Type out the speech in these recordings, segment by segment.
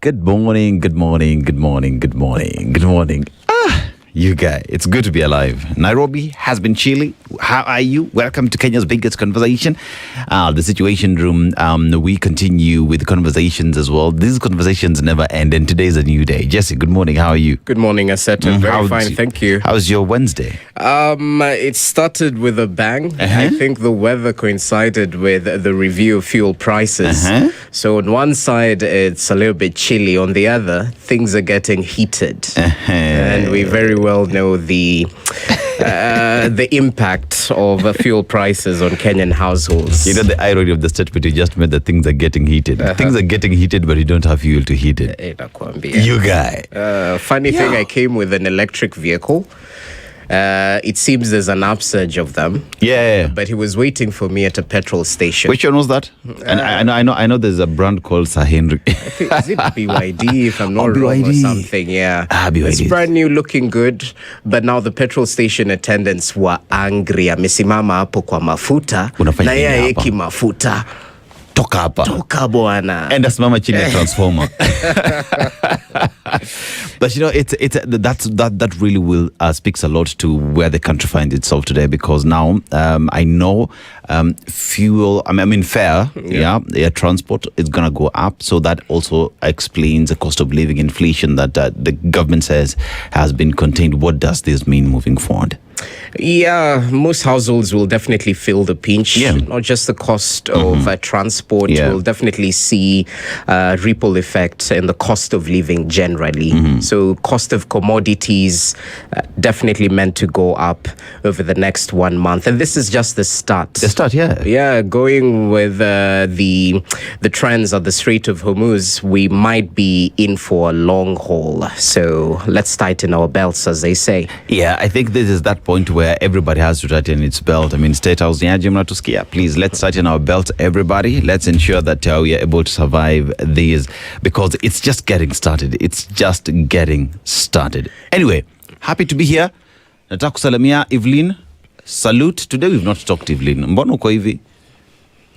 Good morning, good morning, good morning, good morning, good morning. You guys, it's good to be alive. Nairobi has been chilly. How are you? Welcome to Kenya's biggest conversation, the Situation Room. We continue with conversations as well. These conversations never end, and today's a new day. Jesse, good morning. How are you? Good morning, Aseta. Very fine, thank you. How's your Wednesday? It started with a bang. I think the weather coincided with the review of fuel prices. So on one side, it's a little bit chilly. On the other, things are getting heated. And we very well know the impact of fuel prices on Kenyan households. You know the irony of the statement you just made, that things are getting heated. Things are getting heated, but you don't have fuel to heat it. You guy. Funny thing, I came with an electric vehicle. It seems there's an upsurge of them. Yeah. But he was waiting for me at a petrol station. Which one was that? And I know there's a brand called Sir Henry. I think, is it BYD, if I'm not wrong, or something? Yeah. BYD. It's brand new, looking good. But now the petrol station attendants were angry. Amesimama hapo kwa mafuta. Na yeye eki mafuta. Toka hapa. Toka bwana. And asimama chini ya transformer. But you know, that really will speaks a lot to where the country finds itself today, because now I know fuel, fare, air transport is gonna go up, so that also explains the cost of living inflation that the government says has been contained. What does this mean moving forward? Yeah, most households will definitely feel the pinch. Not just the cost of transport. We'll definitely see ripple effects in the cost of living generally. So cost of commodities definitely meant to go up over the next 1 month. And this is just the start. The start, yeah. Yeah, going with the trends of the Strait of Hormuz, we might be in for a long haul. So let's tighten our belts, as they say. Yeah, I think this is that point where everybody has to tighten its belt. State House, please, let's tighten our belts, everybody. Let's ensure that we are able to survive these, because it's just getting started. It's just getting started. Anyway, happy to be here. Nataka kusalamia Evelyn. Salute. Today we've not talked to Evelyn. Mbona uko hivi?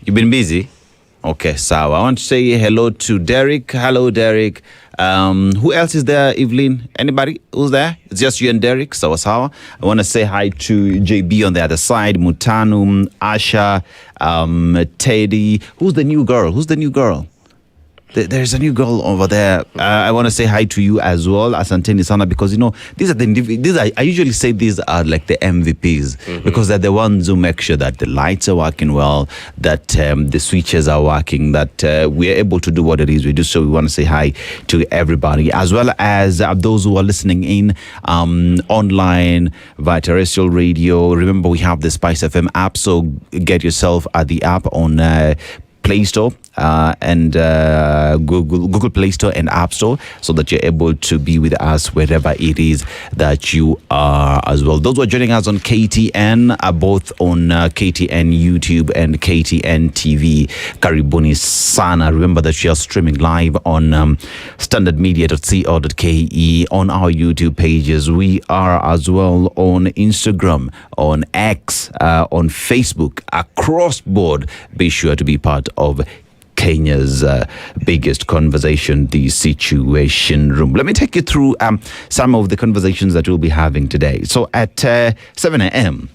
You've been busy? Okay, sawa. I want to say hello to Derek. Hello, Derek. Who else is there, Evelyn? Anybody who's there? It's just you and Derek. Sawa. I want to say hi to JB on the other side, Mutanum, Asha, Teddy. Who's the new girl? There's a new girl over there. I want to say hi to you as well, Asanteni Sana, because you know I usually say these are like the MVPs, because they're the ones who make sure that the lights are working well, that the switches are working, that we are able to do what it is we do. So we want to say hi to everybody, as well as those who are listening in online via terrestrial radio. Remember, we have the SpiceFM app, so get yourself the app on Play Store and Google Play Store and App Store, so that you're able to be with us wherever it is that you are as well. Those who are joining us on KTN are both on KTN YouTube and KTN TV. Karibuni sana. Remember that you are streaming live on standardmedia.co.ke, on our YouTube pages. We are as well on Instagram, on X, on Facebook, across board. Be sure to be part of Kenya's biggest conversation, the Situation Room. Let me take you through some of the conversations that we'll be having today. So at 7 a.m.,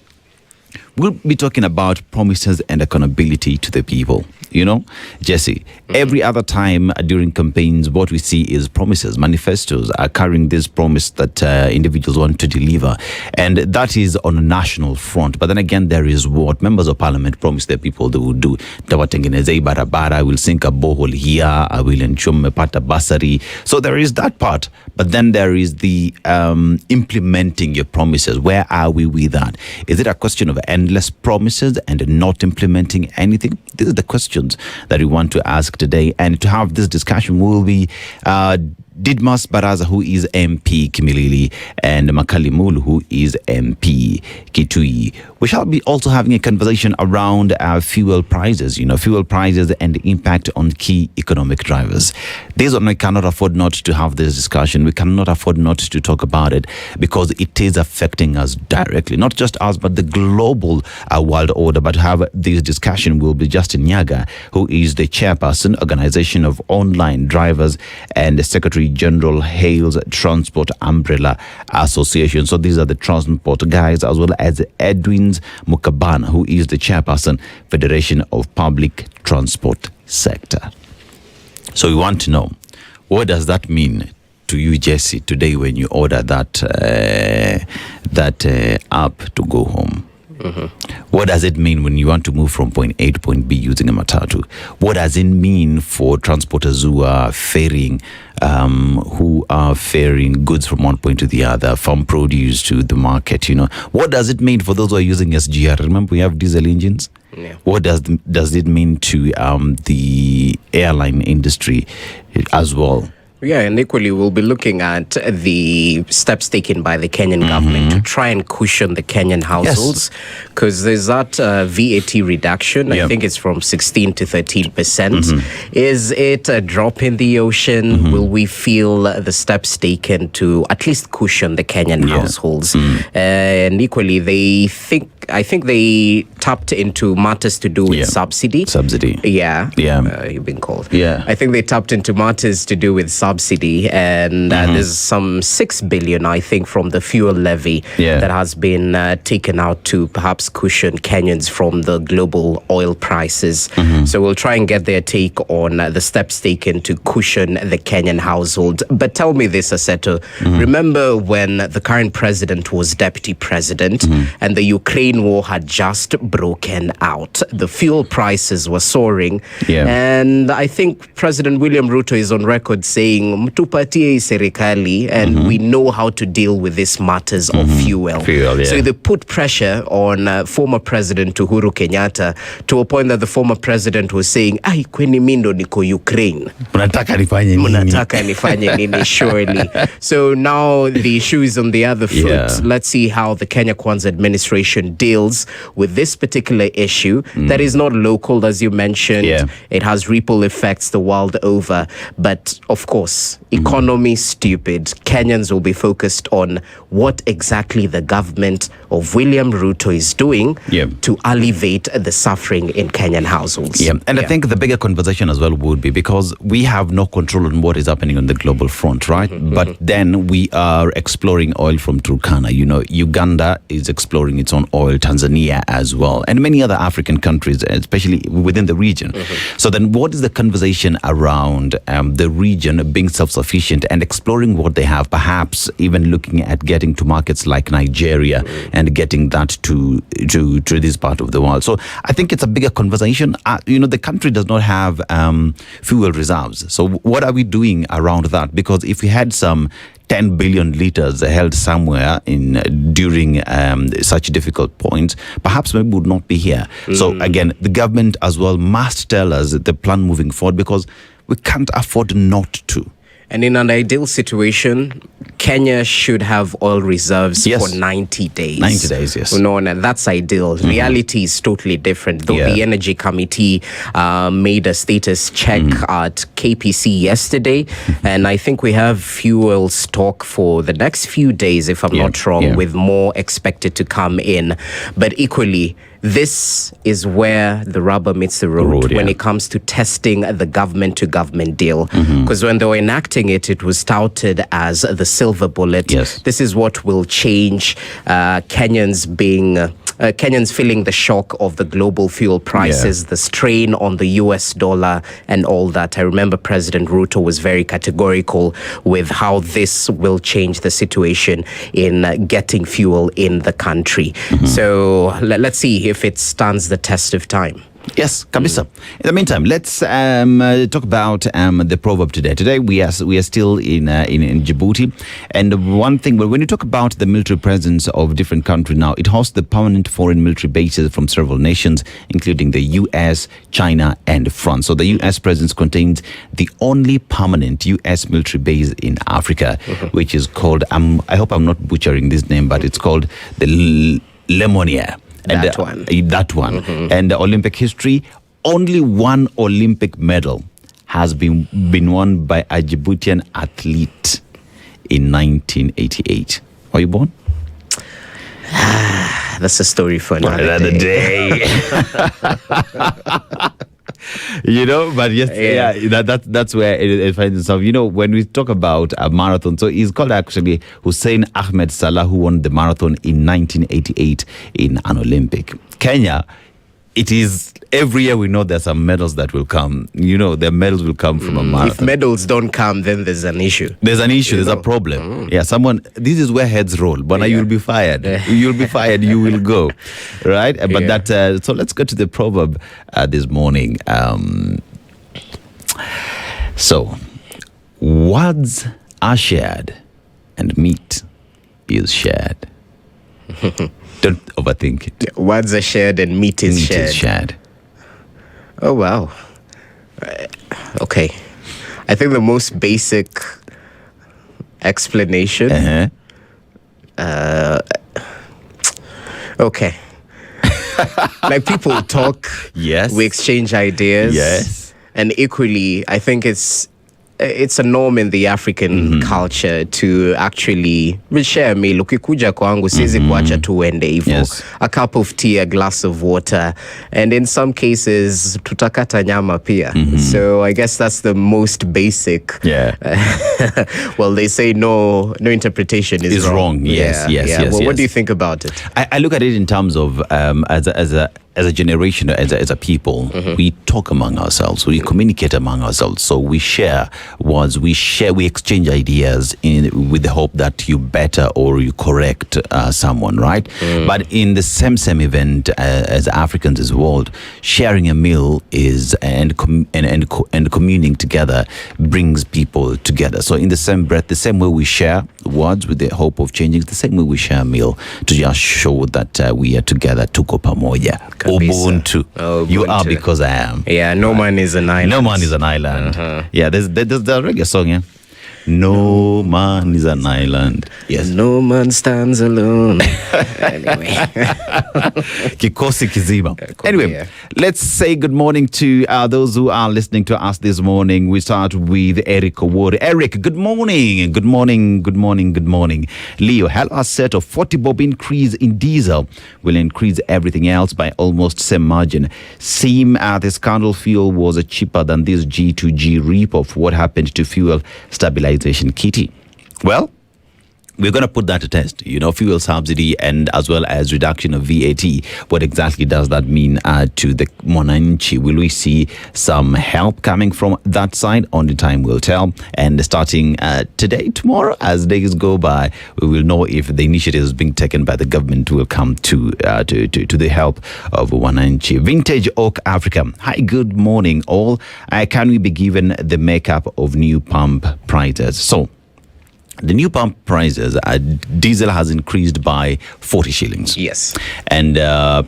we'll be talking about promises and accountability to the people. You know, Jesse, every other time during campaigns, what we see is promises, manifestos are carrying this promise that individuals want to deliver. And that is on a national front. But then again, there is what members of parliament promise their people they will do. Tawatengenezei barabara, I will sink a borehole here, I will ensure mepata basari. So there is that part. But then there is the implementing your promises. Where are we with that? Is it a question of endless promises and not implementing anything? These are the questions that we want to ask today. And to have this discussion, we'll be Didmas Baraza, who is MP Kimilili, and Makalimul, who is MP Kitui. We shall be also having a conversation around fuel prices, fuel prices and the impact on key economic drivers. This one, we cannot afford not to have this discussion. We cannot afford not to talk about it because it is affecting us directly, not just us, but the global world order. But to have this discussion will be Justin Nyaga, who is the chairperson, Organization of Online Drivers, and the Secretary General Hales Transport Umbrella Association. So these are the transport guys, as well as Edwin Mukabana, who is the chairperson, Federation of Public Transport Sector. So we want to know, what does that mean to you, Jesse, today when you order that app to go home? What does it mean when you want to move from point A to point B using a matatu? What does it mean for transporters who are ferrying goods from one point to the other, from produce to the market? What does it mean for those who are using SGR? Remember, we have diesel engines. Yeah. What does it mean to the airline industry as well? Yeah, and equally, we'll be looking at the steps taken by the Kenyan government to try and cushion the Kenyan households, because there's that VAT reduction. I think it's from 16 to 13%. Is it a drop in the ocean? Will we feel the steps taken to at least cushion the Kenyan households? And equally, I think they tapped into matters to do with subsidy. You've been called. I think they tapped into matters to do with subsidy, and there's some 6 billion, I think, from the fuel levy that has been taken out to perhaps cushion Kenyans from the global oil prices. So we'll try and get their take on the steps taken to cushion the Kenyan household. But tell me this, Aseto, remember when the current president was deputy president and the Ukraine war had just broken out? The fuel prices were soaring, and I think President William Ruto is on record saying mtupatie serikali, and we know how to deal with these matters of fuel. So they put pressure on former President Uhuru Kenyatta to a point that the former president was saying, ai kweni mindo niko Ukraine, munataka nifanye nini? Surely. So now the issue is on the other foot. Let's see how the Kenya Kwanza administration deals with this particular issue that is not local, as you mentioned. It has ripple effects the world over. But of course, economy stupid. Kenyans will be focused on what exactly the government of William Ruto is doing to alleviate the suffering in Kenyan households. And I think the bigger conversation as well would be, because we have no control on what is happening on the global front, right? But then we are exploring oil from Turkana. Uganda is exploring its own oil, Tanzania as well, and many other African countries, especially within the region. So then what is the conversation around the region being self-sufficient and exploring what they have, perhaps even looking at getting to markets like Nigeria and getting that to this part of the world? So I think it's a bigger conversation. The country does not have fuel reserves. So what are we doing around that? Because if we had some 10 billion liters held somewhere during such difficult points, perhaps we would not be here. So again, the government as well must tell us the plan moving forward, because we can't afford not to. And in an ideal situation, Kenya should have oil reserves for 90 days. 90 days, yes. No, and that's ideal. Reality is totally different. Though the Energy Committee made a status check at KPC yesterday, and I think we have fuel stock for the next few days, if I'm not wrong, with more expected to come in. But equally, this is where the rubber meets the road when it comes to testing the government-to-government deal. Because when they were enacting it, it was touted as the silver bullet. This is what will change Kenyans feeling the shock of the global fuel prices, the strain on the US dollar and all that. I remember President Ruto was very categorical with how this will change the situation in getting fuel in the country. So let's see if it stands the test of time. Yes, Kabisa. In the meantime, let's talk about the proverb today. Today we are still in Djibouti, and one thing, when you talk about the military presence of different countries now, it hosts the permanent foreign military bases from several nations, including the U.S., China, and France. So the U.S. presence contains the only permanent U.S. military base in Africa, which is called, I hope I'm not butchering this name, but it's called the Lemonnier. And that one. That one. And the Olympic history, only one Olympic medal has been won by a Djiboutian athlete in 1988. Are you born? That's a story for another day. You know, but yes, that's where it finds itself. You know, when we talk about a marathon, so he's called actually Hussein Ahmed Salah, who won the marathon in 1988 in an Olympic. Kenya, it is every year we know there's some medals that will come. You know, the medals will come from a marathon. If medals don't come, then there's an issue. There's a problem. Yeah, this is where heads roll. But you'll be fired. You'll be fired. You will go. Right? But so let's go to the proverb this morning. So, words are shared and meat is shared. Don't overthink it. Words are shared and meat is shared. Oh, wow. Okay. I think the most basic explanation. Okay. Like people talk. Yes. We exchange ideas. Yes. And equally, I think it's a norm in the African culture to actually share meal. Ukikuja kwangu siwezi kuacha tuende hivyo. A cup of tea, a glass of water, and in some cases tutakata nyama pia. So I guess that's the most basic. Yeah. Well, they say no interpretation is wrong. Yes. Well, what do you think about it? I look at it in terms of as a generation, as a people, we talk among ourselves, we communicate among ourselves. So we share words, we exchange ideas with the hope that you better or you correct someone, right? But in the same event as Africans as well, sharing a meal is and communing together brings people together. So in the same breath, the same way we share words with the hope of changing, the same way we share a meal to just show that we are together, tuko pamoja. Ubuntu. You are because I am. Yeah, no man is an island. No man is an island. Yeah, there's the reggae song, yeah. No man is an island. Yes. No man stands alone. Anyway. Kikosi kizima. Anyway, let's say good morning to those who are listening to us this morning. We start with Eric Award. Eric, good morning. Good morning. Good morning. Good morning. Leo, hello, set of 40 bob increase in diesel will increase everything else by almost same margin. Seem the scandal fuel was cheaper than this G2G reap of what happened to fuel stabilization kitty. Well, we're going to put that to test, fuel subsidy and as well as reduction of VAT. What exactly does that mean to the mwananchi? Will we see some help coming from that side? Only time will tell. And starting today, tomorrow, as days go by, we will know if the initiatives being taken by the government will come to the help of mwananchi. Vintage Oak Africa. Hi, good morning all. Can we be given the makeup of new pump prices? So, the new pump prices, diesel has increased by 40 shillings. Yes. And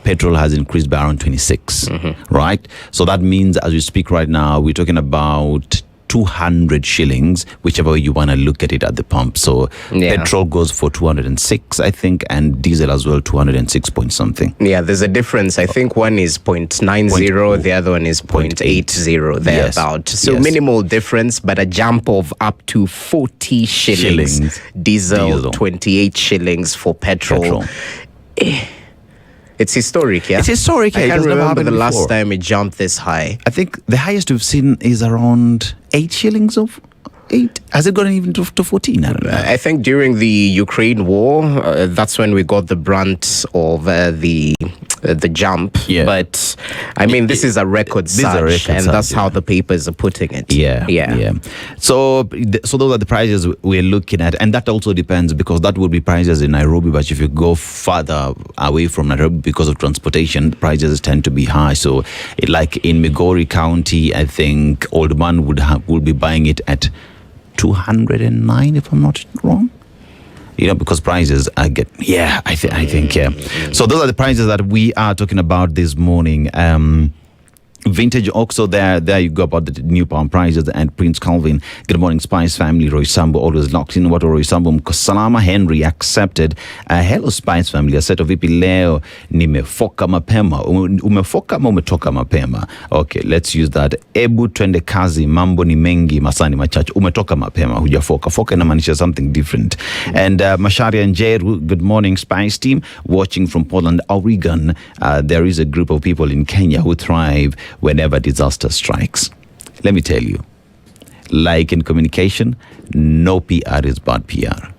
petrol has increased by around 26, right? So that means as we speak right now, we're talking about 200 shillings, whichever way you want to look at it at the pump. So petrol goes for 206, I think, and diesel as well, 206 point something. Yeah, there's a difference. I think one is 0.90, the other one is 0.80, thereabout. So minimal difference, but a jump of up to 40 shillings. Diesel, 28 shillings for petrol. It's historic, yeah? It's historic, yeah. I can't remember the last time it jumped this high. I think the highest we've seen is around 8 shillings of 8? Has it gone even to 14? I don't know. I think during the Ukraine war, that's when we got the brunt of the jump. Yeah. But I mean, this is a record surge, and that's how the papers are putting it. Yeah. So those are the prices we're looking at, and that also depends, because that would be prices in Nairobi. But if you go further away from Nairobi, because of transportation, prices tend to be high. So, like in Migori County, I think Old Man would be buying it at 209, if I'm not wrong. Because prices I think. So those are the prices that we are talking about this morning. Vintage also there you go about the new pound prices. And Prince Calvin, good morning Spice family. Roy Sambo always locked in. What Roy Sambo Salama Henry accepted. Hello Spice family, a set of vipi leo nimefoka mapema. Umefoka ama umetoka mapema? Okay, let's use that. Ebu twende kazi, mambo ni mengi, masani machache. Umetoka mapema, hujafoka. Foka inamaanisha something different. And Mashari and Jeru, good morning Spice team, watching from Portland, Oregon. There is a group of people in Kenya who thrive whenever disaster strikes. Let me tell you, like in communication, no PR is bad PR.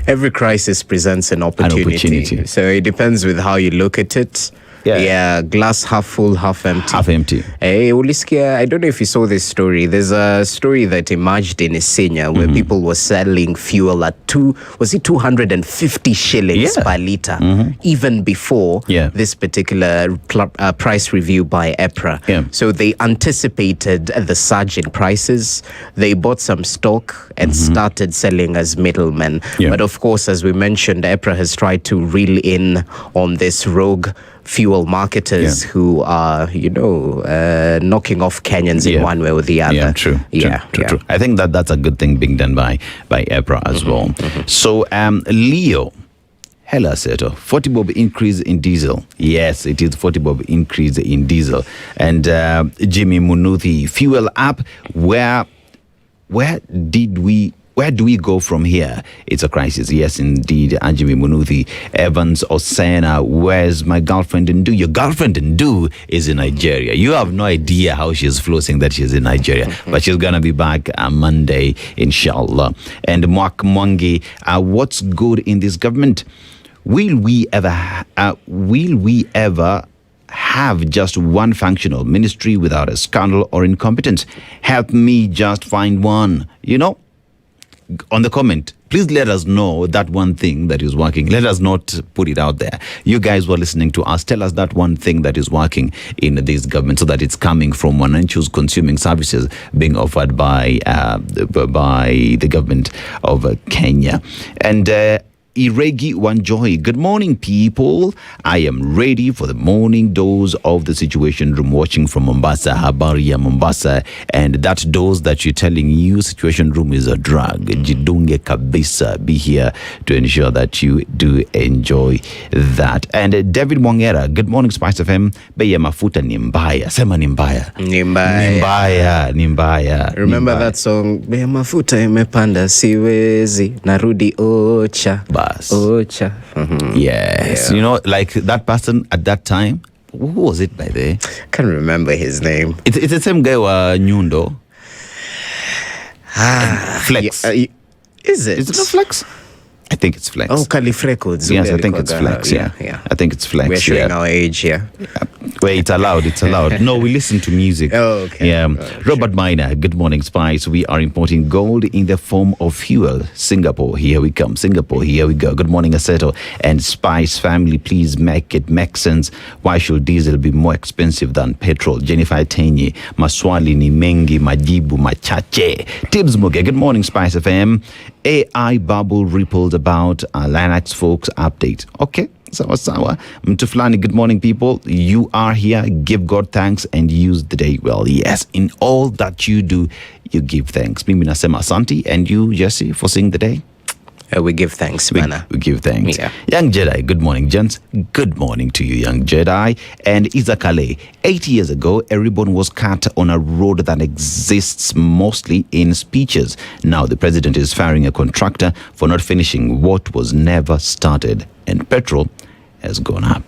Every crisis presents an opportunity. So it depends with how you look at it. Yeah, glass half full, half empty. Half empty. Hey, Uliskia, I don't know if you saw this story. There's a story that emerged in Isinya where people were selling fuel at 250 shillings per liter, even before this particular price review by EPRA. So they anticipated the surge in prices. They bought some stock and started selling as middlemen. But of course, as we mentioned, EPRA has tried to reel in on this rogue fuel marketers who are, knocking off Kenyans in one way or the other. Yeah, true. I think that's a good thing being done by EPRA as well. So, Leo, hello, Seto. 40 bob increase in diesel. Yes, it is 40 bob increase in diesel. And Jimmy Munuthi, fuel up. Where do we go from here? It's a crisis. Yes, indeed. Anjimi Munuthi, Evans Osena, where's my girlfriend Ndu? Your girlfriend Ndu is in Nigeria. You have no idea how she's floating that she's in Nigeria. But she's going to be back on Monday, inshallah. And Mark Mwangi, what's good in this government? Will we ever have just one functional ministry without a scandal or incompetence? Help me just find one, on the comment, please let us know that one thing that is working. Let us not put it out there. You guys were listening to us. Tell us that one thing that is working in this government, so that it's coming from one and choose consuming services being offered by the government of Kenya. And Iregi Wanjoy, good morning, people. I am ready for the morning dose of the Situation Room, watching from Mombasa, habari ya Mombasa. And that dose that you're telling you, Situation Room, is a drug. Jidunge kabisa. Be here to ensure that you do enjoy that. And David Mwangera, good morning, SpiceFM. Beya mafuta nimbaya. Sema nimbaya. Nimbaya. Remember that song? Beya mafuta imepanda siwezi narudi ocha. Ocha. Yes. Like that person at that time, who was it by the way? Can't remember his name. It's the same guy Nyundo. Flex. Is it? Is it not Flex? I think it's Flex. Oh, Calif Records. Yes, I think it's Flex. Yeah. I think it's Flex. We're showing our age, Wait, it's allowed. No, we listen to music. Oh, okay. Yeah. Robert Miner, good morning, Spice. We are importing gold in the form of fuel. Singapore, here we come. Singapore, here we go. Good morning, Aseto and Spice family. Please make it make sense. Why should diesel be more expensive than petrol? Jennifer Tenyi, maswali ni mengi, majibu machache. Tibbs Muge, good morning, Spice FM. AI bubble rippled about Linux folks update. Okay. Sawa. Mtuflani, good morning, people. You are here. Give God thanks and use the day well. Yes, in all that you do, you give thanks. Mimi nasema asante, and you, Jesse, for seeing the day. We give thanks, Mana. We give thanks. Yeah. Young Jedi, good morning, gents. Good morning to you, Young Jedi. And Izakale, 8 years ago, a ribbon was cut on a road that exists mostly in speeches. Now the president is firing a contractor for not finishing what was never started. And petrol has gone up.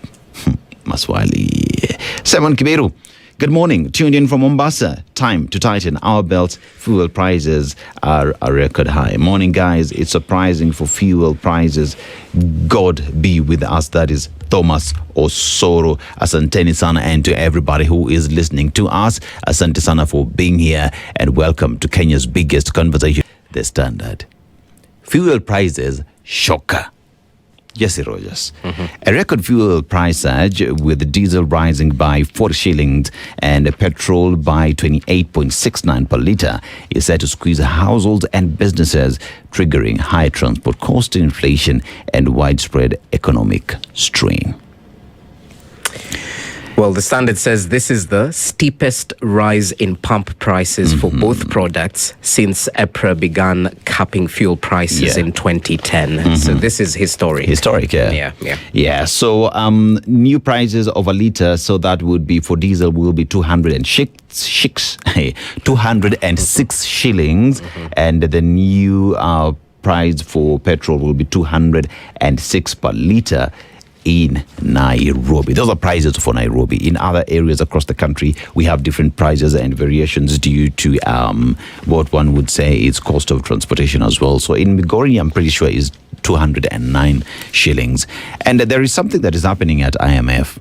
Maswali. Simon Kiberu, Good morning. Tuned in from Mombasa. Time to tighten our belts. Fuel prices are a record high. Morning, guys. It's surprising for fuel prices. God be with us. That is Thomas Osoro. Asanteni sana, and to everybody who is listening to us. Asante sana for being here, and welcome to Kenya's biggest conversation, The Standard. Fuel prices shocker. Jesse Rogers. A record fuel price surge, with diesel rising by 40 shillings and petrol by 28.69 per litre, is set to squeeze households and businesses, triggering high transport cost, inflation, and widespread economic strain. Well, the Standard says this is the steepest rise in pump prices for both products since EPRA began capping fuel prices in 2010. So this is historic. Historic, yeah. Yeah, so new prices of a litre, so that would be for diesel will be 206 shillings, and the new price for petrol will be 206 per litre in Nairobi. Those are prices for Nairobi. In other areas across the country, we have different prices and variations due to what one would say is cost of transportation as well. So in Migori, I'm pretty sure is 209 shillings. And there is something that is happening at IMF.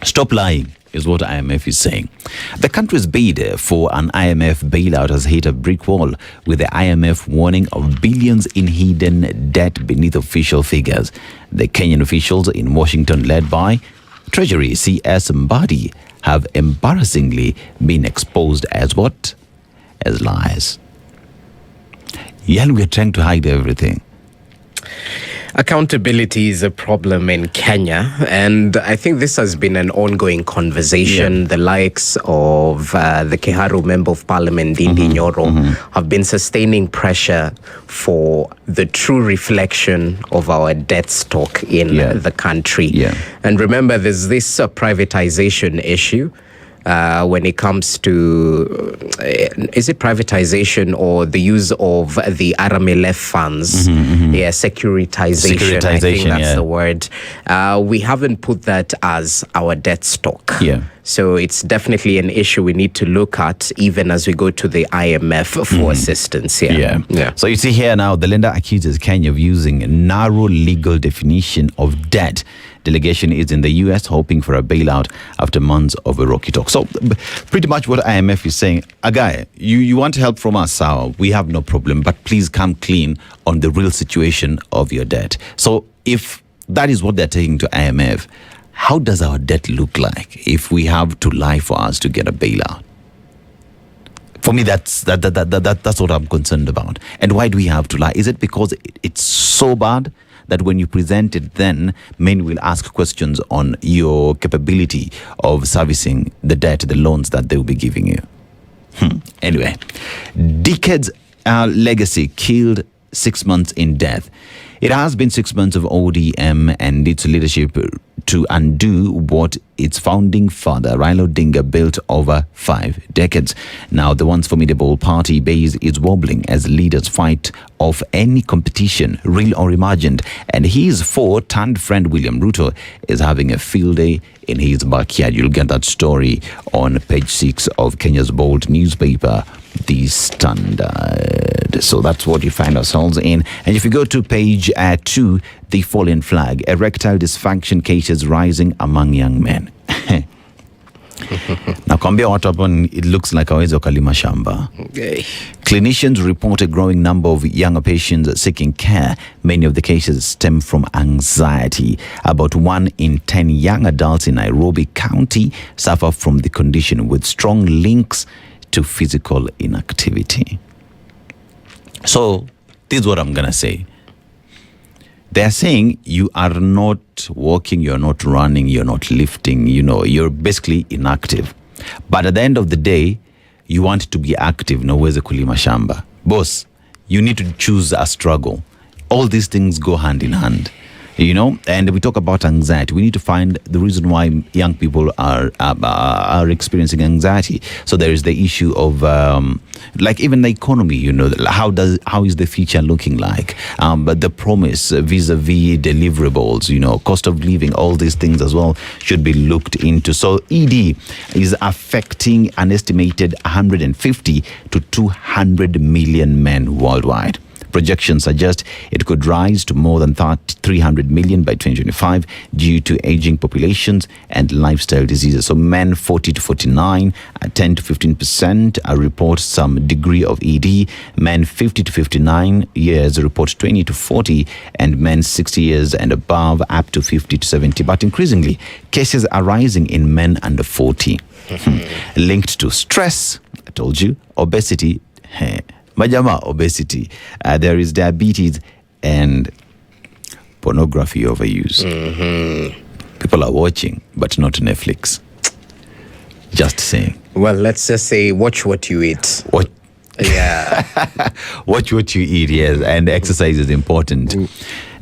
Stop lying is what IMF is saying. The country's bid for an IMF bailout has hit a brick wall, with the IMF warning of billions in hidden debt beneath official figures. The Kenyan officials in Washington, led by Treasury CS Mbadi, have embarrassingly been exposed as what? As lies. Yeah, we're trying to hide everything. Accountability is a problem in Kenya, and I think this has been an ongoing conversation. The likes of the Kiharu Member of Parliament, Ndindi Nyoro, have been sustaining pressure for the true reflection of our debt stock in the country. And remember, there's this privatization issue. When it comes to, is it privatization or the use of the RMLF funds? Securitization. I think that's the word. We haven't put that as our debt stock. So it's definitely an issue we need to look at, even as we go to the IMF for assistance. So you see here now, the lender accuses Kenya of using a narrow legal definition of debt. Delegation is in the US hoping for a bailout after months of a rocky talk. So pretty much what IMF is saying, Agai, you want help from us, we have no problem, but please come clean on the real situation of your debt. So if that is what they're taking to IMF, how does our debt look like if we have to lie for us to get a bailout? For me, that's what I'm concerned about. And why do we have to lie? Is it because it's so bad that when you present it, then men will ask questions on your capability of servicing the debt, the loans that they will be giving you? Anyway, decades legacy killed 6 months in death. It has been 6 months of ODM and its leadership to undo what its founding father, Raila Odinga, built over 5 decades. Now, the once formidable party base is wobbling as leaders fight off any competition, real or imagined. And his turned-friend William Ruto is having a field day in his backyard. You'll get that story on page 6 of Kenya's bold newspaper, The Standard. So that's what you find ourselves in. And if you go to page 2, the fallen flag, erectile dysfunction cases rising among young men. Now, kwambia watu hapo, it looks like hawezi wakalima shamba. Clinicians report a growing number of younger patients seeking care. Many of the cases stem from anxiety. About 1 in 10 young adults in Nairobi County suffer from the condition, with strong links to physical inactivity. So, this is what I'm going to say. They're saying you are not walking, you're not running, you're not lifting, you're basically inactive. But at the end of the day, you want to be active, na uweze kulima shamba. Boss, you need to choose a struggle. All these things go hand in hand. And we talk about anxiety. We need to find the reason why young people are experiencing anxiety. So there is the issue of like even the economy. How is the future looking like? But the promise vis-a-vis deliverables. Cost of living, all these things as well should be looked into. So ED is affecting an estimated 150 to 200 million men worldwide. Projections suggest it could rise to more than 300 million by 2025 due to aging populations and lifestyle diseases. So men 40 to 49, 10 to 15% report some degree of ED. Men 50 to 59 years report 20 to 40, and men 60 years and above up to 50 to 70. But increasingly, cases are rising in men under 40, linked to stress, I told you, obesity, Majama, obesity. There is diabetes and pornography overuse. People are watching, but not Netflix. Just saying. Well, let's just say, watch what you eat. Yeah. Watch what you eat, yes, and exercise is important.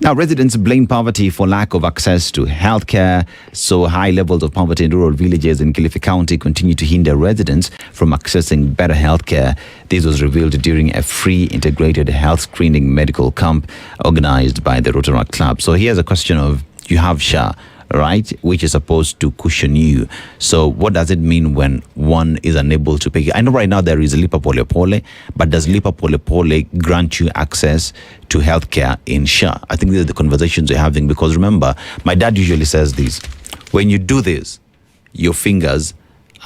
Now, residents blame poverty for lack of access to healthcare. So high levels of poverty in rural villages in Kilifi County continue to hinder residents from accessing better healthcare. This was revealed during a free integrated health screening medical camp organized by the Rotaract Club. So here's a question of, you have SHA, right, which is supposed to cushion you. So what does it mean when one is unable to pay? I know right now there is Lipa Pole Pole, but does Lipa Pole Pole grant you access to healthcare in SHA? I think these are the conversations we're having, because remember, my dad usually says this: when you do this, your fingers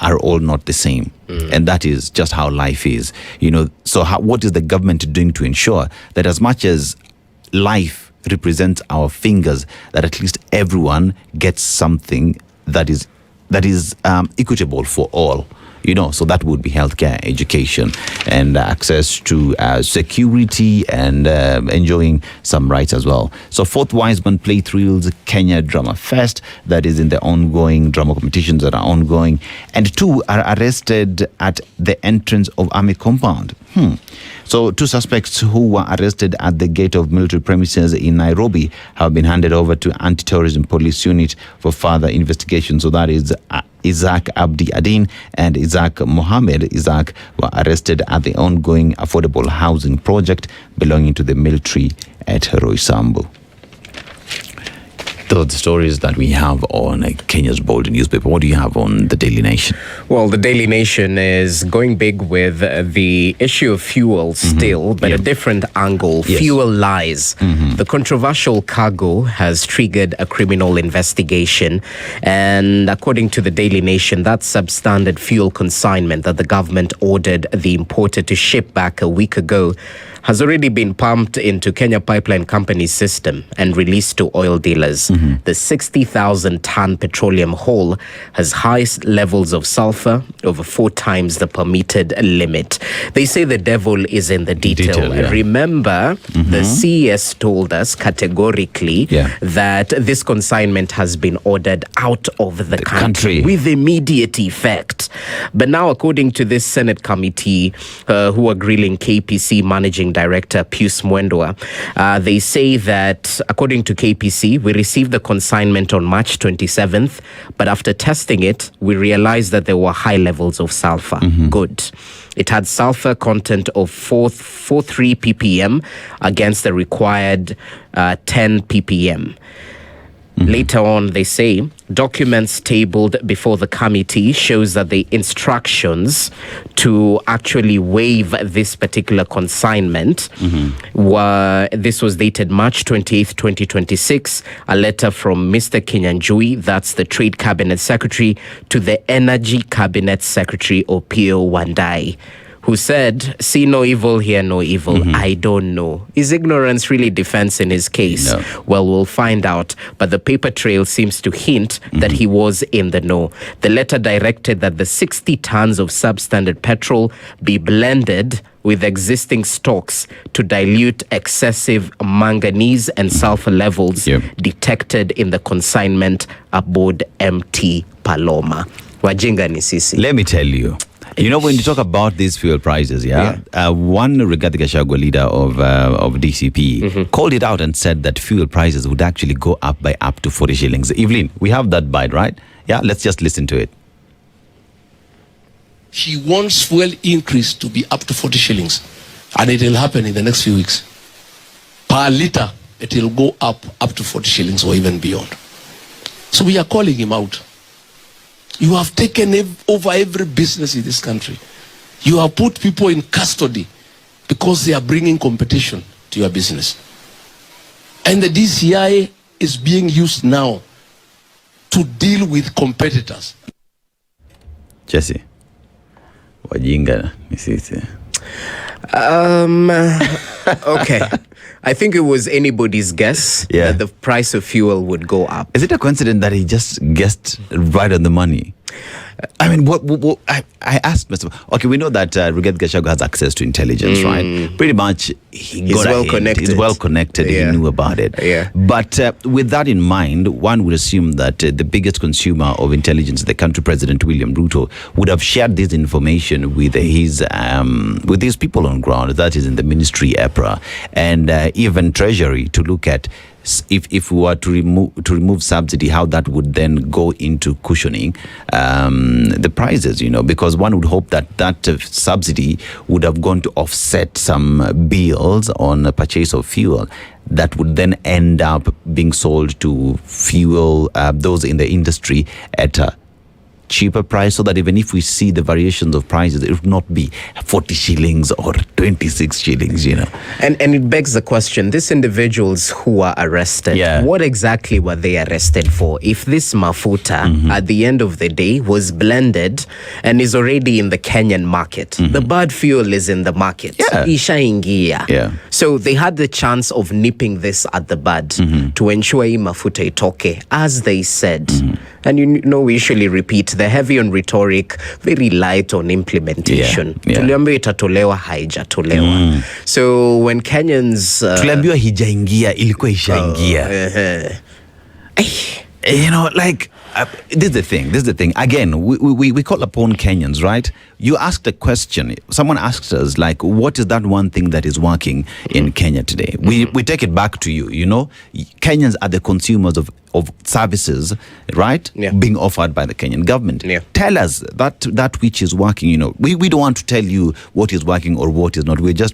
are all not the same. And that is just how life is. So what is the government doing to ensure that as much as life represents our fingers, that at least everyone gets something that is equitable for all? So that would be healthcare, education, and access to security, and enjoying some rights as well. So Fourth Wiseman Play Thrills Kenya Drama Fest, that is in the ongoing drama competitions that are ongoing, and 2 are arrested at the entrance of army compound. So 2 suspects who were arrested at the gate of military premises in Nairobi have been handed over to Anti-Terrorism Police Unit for further investigation. So that is Isaac Abdi Adin and Isaac Mohammed. Isaac were arrested at the ongoing affordable housing project belonging to the military at Roysambu. The stories that we have on Kenya's bold newspaper. What do you have on the Daily Nation? Well, the Daily Nation is going big with the issue of fuel still, but a different angle. Yes. Fuel lies. The controversial cargo has triggered a criminal investigation. And according to the Daily Nation, that substandard fuel consignment that the government ordered the importer to ship back a week ago has already been pumped into Kenya Pipeline Company's system and released to oil dealers. The 60,000-ton petroleum hull has highest levels of sulfur, over 4 times the permitted limit. They say the devil is in the detail. Yeah. Remember, the CES told us categorically that this consignment has been ordered out of the country with immediate effect. But now, according to this Senate committee who are grilling KPC Managing Director Pius Mwendwa, they say that according to KPC, we received the consignment on March 27th, but after testing it, we realized that there were high levels of sulfur. Good. It had sulfur content of 43 ppm against the required 10 ppm. Later on, they say, documents tabled before the committee shows that the instructions to actually waive this particular consignment this was dated March 28th, 2026, a letter from Mr. Kinyanjui, that's the Trade Cabinet Secretary, to the Energy Cabinet Secretary, Opiyo Wandayi, who said, see no evil, hear no evil. I don't know. Is ignorance really defense in his case? No. Well, we'll find out. But the paper trail seems to hint that he was in the know. The letter directed that the 60 tons of substandard petrol be blended with existing stocks to dilute excessive manganese and sulfur levels detected in the consignment aboard MT Paloma. Wajinga ni sisi. Let me tell you, You know, when you talk about these fuel prices, one Rigathi Gachagua, leader of DCP, called it out and said that fuel prices would actually go up by up to 40 shillings. Evelyn, we have that bite, right? Yeah, let's just listen to it. He wants fuel increase to be up to 40 shillings. And it will happen in the next few weeks. Per litre, it will go up to 40 shillings or even beyond. So we are calling him out. You have taken over every business in this country. You have put people in custody because they are bringing competition to your business. And the DCI is being used now to deal with competitors. Jesse, wajinga nisisi. Okay. I think it was anybody's guess that the price of fuel would go up. Is it a coincidence that he just guessed right on the money? I mean, what I asked myself, okay, we know that Rigathi Gachagua has access to intelligence, right? Pretty much he's well connected. He's well connected. He knew about it. Yeah. But with that in mind, one would assume that the biggest consumer of intelligence, the country president, William Ruto, would have shared this information with his people on ground, that is in the ministry, EPRA, and even Treasury, to look at if we were to remove subsidy, how that would then go into cushioning the prices, because one would hope that subsidy would have gone to offset some bills on the purchase of fuel that would then end up being sold to fuel those in the industry at a cheaper price, so that even if we see the variations of prices, it would not be 40 shillings or 26 shillings, And it begs the question, these individuals who were arrested, what exactly were they arrested for? If this mafuta, at the end of the day, was blended and is already in the Kenyan market, the bird fuel is in the market. Ishaingia. So they had the chance of nipping this at the bud to ensure hii mafuta itoke, as they said. And we usually repeat, they're heavy on rhetoric, very light on implementation. Tuliambiwa itatolewa, haijatolewa. So when Kenyans... tuliambiwa hijaingia, ilikuwa ishaingia. This is the thing. Again, we call upon Kenyans, right? You asked a question. Someone asked us, what is that one thing that is working in Kenya today? We take it back to you, Kenyans are the consumers of services, right? Being offered by the Kenyan government. Tell us that which is working, We don't want to tell you what is working or what is not. We're just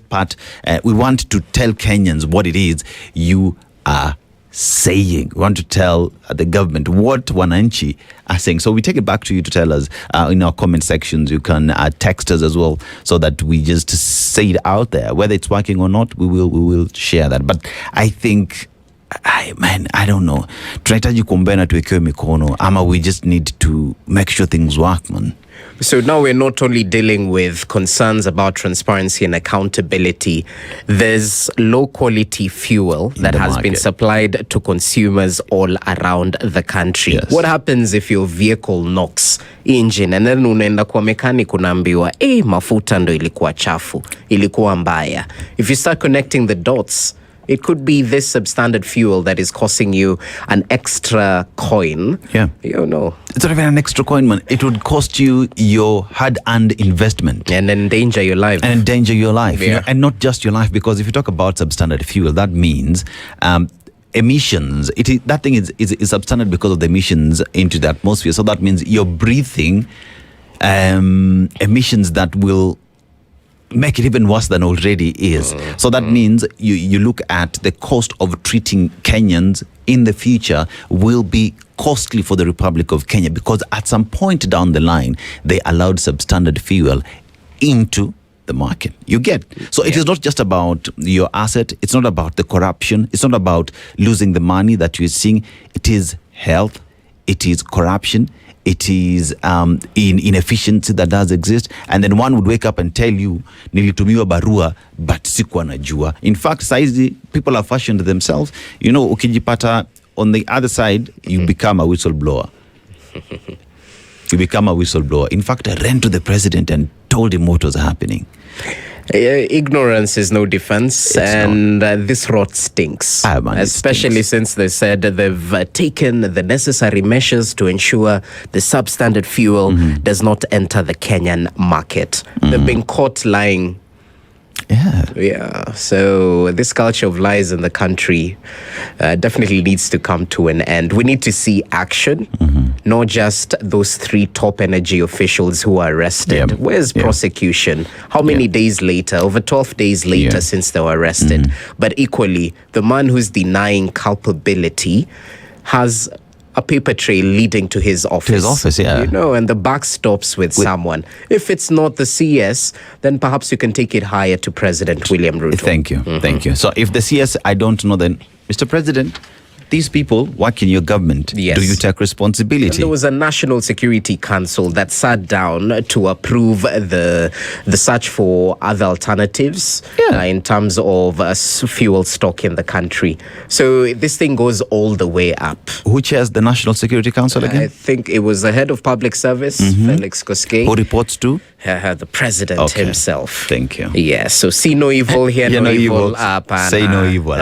we want to tell Kenyans what it is you are saying. We want to tell the government what wananchi are saying. So we take it back to you to tell us in our comment sections. You can text us as well, so that we just say it out there. Whether it's working or not, we will share that. But I think, I don't know. Tunahitaji kuombea tuwekewe mikono, ama we just need to make sure things work, man. So now we're not only dealing with concerns about transparency and accountability, there's low quality fuel that has been supplied to consumers all around the country. What happens if your vehicle knocks engine and then unaenda kwa mechanic unaambiwa, mafuta ndo ilikuwa chafu, ilikuwa mbaya. If you start connecting the dots, it could be this substandard fuel that is costing you an extra coin. It's not even an extra coin, man. It would cost you your hard-earned investment. And endanger your life. And not just your life, because if you talk about substandard fuel, that means emissions. That thing is substandard because of the emissions into the atmosphere. So that means you're breathing emissions that will make it even worse than already is. So that means you look at the cost of treating Kenyans in the future will be costly for the Republic of Kenya, because at some point down the line, they allowed substandard fuel into the market. You get? So it is not just about your asset. It's not about the corruption. It's not about losing the money that you're seeing. It is health. It is corruption. It is inefficiency that does exist. And then one would wake up and tell you, nilitumiwa barua, but sikuwa najua. In fact, saizi, people have fashioned themselves. Ukijipata on the other side, you become a whistleblower. You become a whistleblower. In fact, I ran to the president and told him what was happening. Ignorance is no defense, and this rot stinks. Especially since they said they've taken the necessary measures to ensure the substandard fuel does not enter the Kenyan market. They've been caught lying. So this culture of lies in the country definitely needs to come to an end. We need to see action, not just those 3 top energy officials who are arrested. Where's prosecution? How many days later? Over 12 days later since they were arrested. But equally, the man who's denying culpability has a paper trail leading to his office. To his office, and the buck stops with someone. If it's not the CS, then perhaps you can take it higher to President William Ruto. Thank you. Thank you. So if the CS, I don't know, then, Mr. President, these people work in your government. Yes. Do you take responsibility? And there was a National Security Council that sat down to approve the search for other alternatives in terms of fuel stock in the country. So this thing goes all the way up. Who chairs the National Security Council again? I think it was the head of public service, Felix Koskei. Who reports to? The president himself. Thank you. Yes, so see no evil, hear no evil. Say no evil.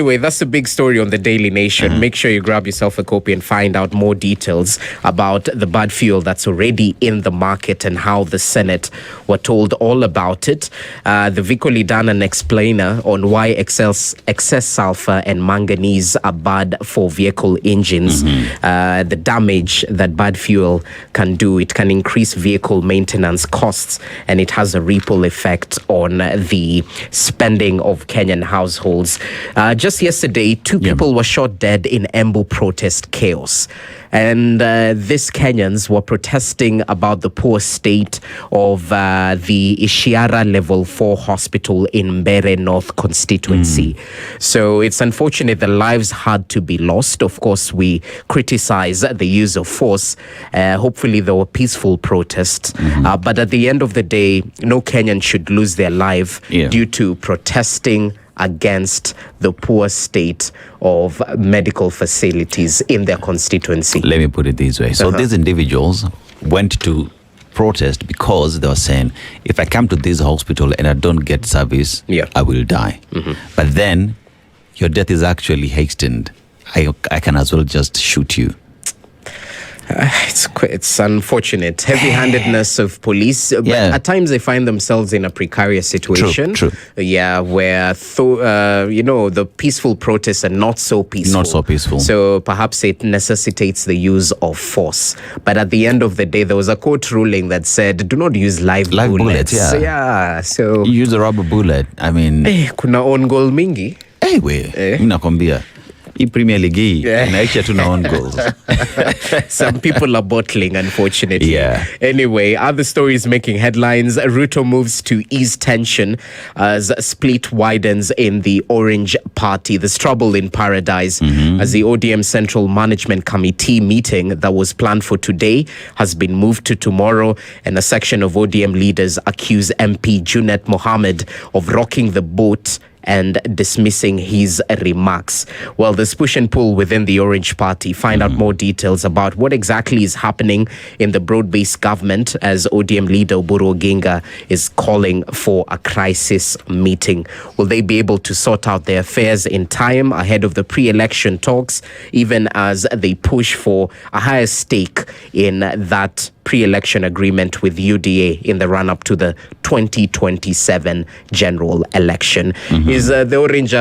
Anyway, that's the big story on the Daily Nation. Make sure you grab yourself a copy and find out more details about the bad fuel that's already in the market and how the Senate were told all about it. The Vikoli done an explainer on why excess sulfur and manganese are bad for vehicle engines. The damage that bad fuel can do, it can increase vehicle maintenance costs, and it has a ripple effect on the spending of Kenyan households. Just yesterday, 2 people were shot dead in Embu protest chaos. And these Kenyans were protesting about the poor state of the Ishiara Level 4 hospital in Mbere North constituency. So it's unfortunate the lives had to be lost. Of course, we criticize the use of force. Hopefully, there were peaceful protests. But at the end of the day, no Kenyan should lose their life due to protesting against the poor state of medical facilities in their constituency. Let me put it this way. So these individuals went to protest because they were saying, if I come to this hospital and I don't get service, I will die. But then your death is actually hastened. I can as well just shoot you. It's unfortunate. Heavy-handedness of police. But at times they find themselves in a precarious situation. True. Where, the peaceful protests are not so peaceful. So perhaps it necessitates the use of force. But at the end of the day, there was a court ruling that said, do not use live bullets. So you use a rubber bullet. I mean... kuna own goal mingi. Nakwambia. Premier League inaisha tuna own goals. Some people are bottling, unfortunately. Anyway, other stories making headlines. Ruto moves to ease tension as split widens in the Orange Party. There's trouble in paradise as the ODM Central Management Committee meeting that was planned for today has been moved to tomorrow, and a section of ODM leaders accuse MP Junet Mohammed of rocking the boat and dismissing his remarks. Well, there's push and pull within the Orange Party. Find out more details about what exactly is happening in the broad-based government as ODM leader Oburu Oginga is calling for a crisis meeting. Will they be able to sort out their affairs in time ahead of the pre-election talks, even as they push for a higher stake in that pre-election agreement with UDA in the run-up to the 2027 general election? Is the Orange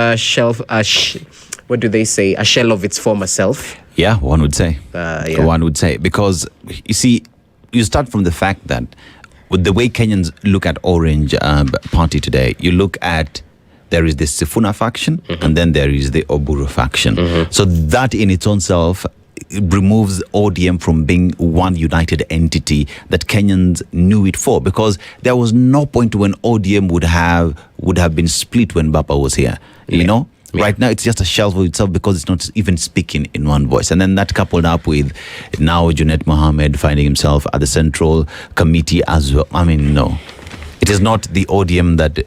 what do they say? A shell of its former self? Yeah, one would say. One would say. Because, you see, you start from the fact that with the way Kenyans look at Orange Party today, you look at there is the Sifuna faction and then there is the Oburu faction. So that in its own self removes ODM from being one united entity that Kenyans knew it for, because there was no point when ODM would have been split when Baba was here. You know, right now it's just a shell for itself because it's not even speaking in one voice. And then that coupled up with now Junet Mohammed finding himself at the central committee as well. I mean, no. It is not the odium that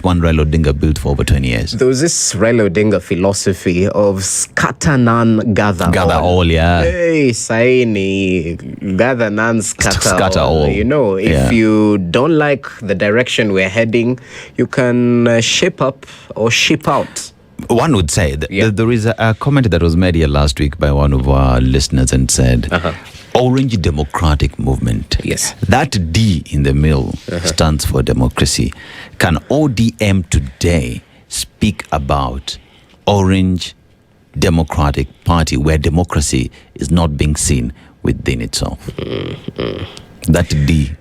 one Raila Odinga built for over 20 years. There was this Raila Odinga philosophy of scatter none, gather all. Yeah. Hey, saini, gather none, scatter all. You know, if you don't like the direction we're heading, you can shape up or ship out. One would say that there is a comment that was made here last week by one of our listeners and said, Orange Democratic Movement. Yes. That D in the middle stands for democracy. Can ODM today speak about Orange Democratic Party where democracy is not being seen within itself? That D.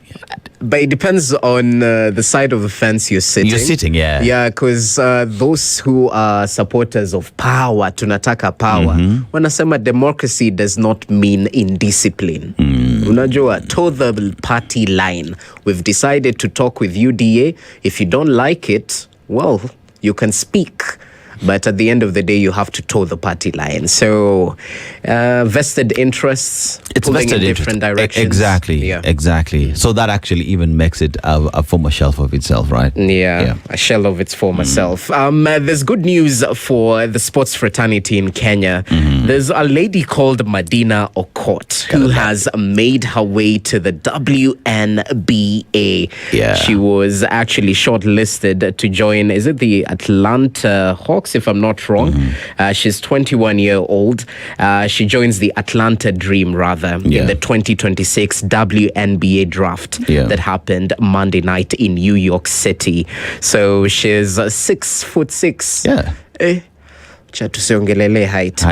But it depends on the side of the fence you're sitting. You're sitting, yeah. Yeah, because those who are supporters of power, tunataka power, wanasema democracy does not mean indiscipline. Unajua, toe the party line. We've decided to talk with UDA. If you don't like it, well, you can speak. But at the end of the day, you have to toe the party line. So, vested interests, it's pulling vested in different directions. Exactly. So that actually even makes it a former shelf of itself, right? Yeah, a shell of its former self. There's good news for the sports fraternity in Kenya. There's a lady called Madina Okot who has made her way to the WNBA. Yeah. She was actually shortlisted to join, is it the Atlanta Hawks, if I'm not wrong? She's 21 years old. She joins the Atlanta Dream, rather, in the 2026 WNBA draft that happened Monday night in New York City. So she's 6'6". Yeah. Tusiongelele height.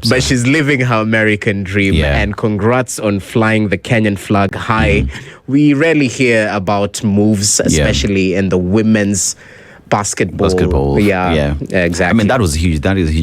But she's living her American dream, and congrats on flying the Kenyan flag high. We rarely hear about moves, especially in the women's basketball. Yeah, exactly. I mean, that is huge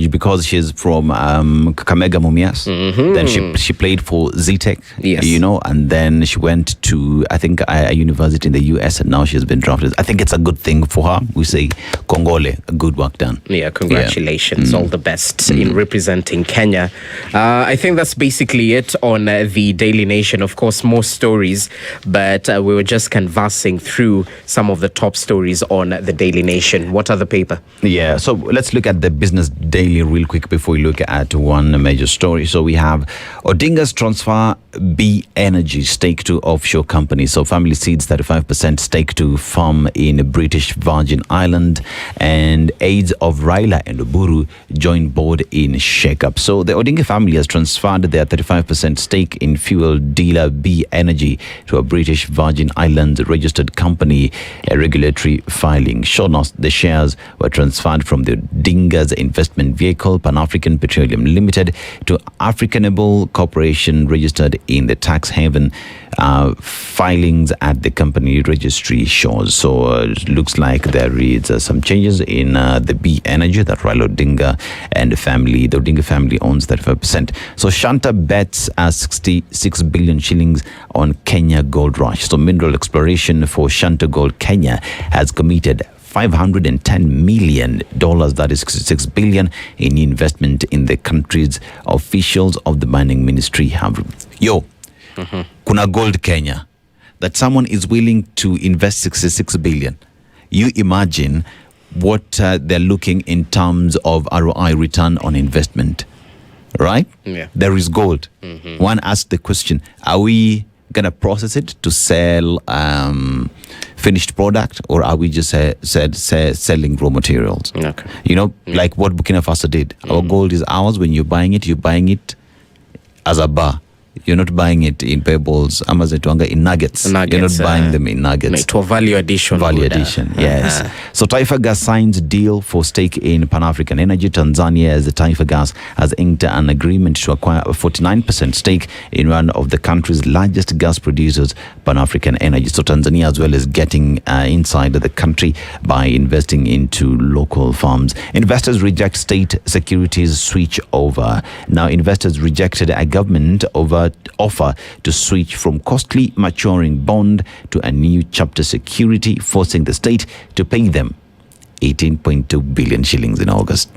because she's from Kakamega Mumias. Then she played for ZTech, you know, and then she went to, I think, a university in the US, and now she's been drafted. I think it's a good thing for her. We say, Congole, good work done. Yeah, congratulations. All the best in representing Kenya. I think that's basically it on the Daily Nation. Of course, more stories, but we were just canvassing through some of the top stories on the Daily Nation. What other paper? Yeah, so let's look at the Business Daily real quick before we look at one major story. So we have Odinga's transfer B Energy stake to offshore company. So family cedes 35% stake to firm in British Virgin Island, and aides of Raila and Oburu join board in shake-up. So the Odinga family has transferred their 35% stake in fuel dealer B Energy to a British Virgin Islands registered company, a regulatory filing. Sure enough, the shares were transferred from the Odinga's investment vehicle, Pan-African Petroleum Limited, to Africanable Corporation registered in the tax haven. Filings at the company registry shows. So it looks like there is some changes in the B Energy that Raila Odinga and the Odinga family owns 35%. So Shanta bets 66 billion shillings on Kenya gold rush. So mineral exploration for Shanta Gold Kenya has committed $510 million, that is 66 billion, in investment in the country's officials of the mining ministry have. Kuna gold Kenya that someone is willing to invest 66 billion. You imagine what they're looking in terms of ROI, return on investment, right? Yeah. There is gold. One asked the question, are we going to process it to sell finished product, or are we just selling raw materials? Okay. You know, like what Burkina Faso did. Our gold is ours. When you're buying it as a bar. You're not buying it in pebbles, in nuggets. You're not buying them in nuggets. To a value addition. Yes. So Taifa Gas signs deal for stake in Pan-African Energy. Tanzania, as the Taifa Gas, has inked an agreement to acquire a 49% stake in one of the country's largest gas producers, Pan-African Energy. So Tanzania as well is getting inside the country by investing into local farms. Investors reject state securities switch over. Now, investors rejected a government offer to switch from costly maturing bond to a new chapter security, forcing the state to pay them 18.2 billion shillings in August.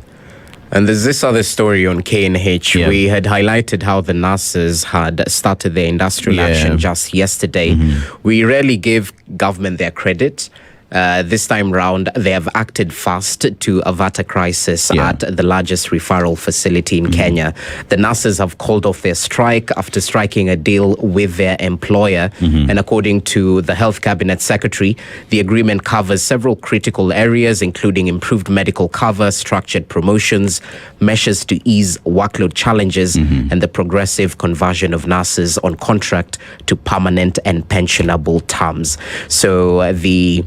And there's this other story on KNH. Yeah. We had highlighted how the nurses had started their industrial action just yesterday. We rarely give government their credit. This time round, they have acted fast to avert a crisis at the largest referral facility in Kenya. The nurses have called off their strike after striking a deal with their employer. And according to the Health Cabinet Secretary, the agreement covers several critical areas, including improved medical cover, structured promotions, measures to ease workload challenges, and the progressive conversion of nurses on contract to permanent and pensionable terms. So the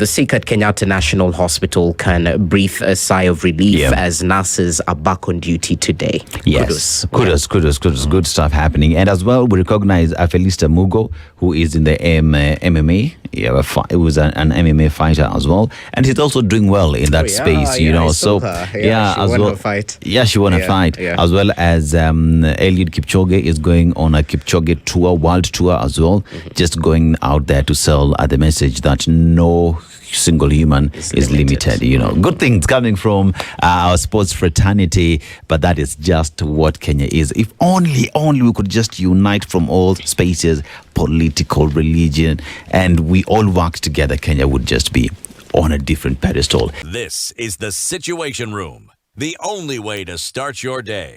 sick at Kenyatta National Hospital can breathe a sigh of relief as nurses are back on duty today. Yes, kudos. Good stuff happening. And as well, we recognize Felista Mugo, who is in the MMA. He was an MMA fighter as well, and he's also doing well in that space. You know, so she won a fight. Yeah, she won a fight, as well as Eliud Kipchoge is going on a Kipchoge tour, world tour as well, just going out there to sell the message that no single human is limited. You know, good things coming from our sports fraternity, but that is just what Kenya is. If only we could just unite from all spaces, political, religion, and we all work together, Kenya would just be on a different pedestal. This is the Situation Room, the only way to start your day.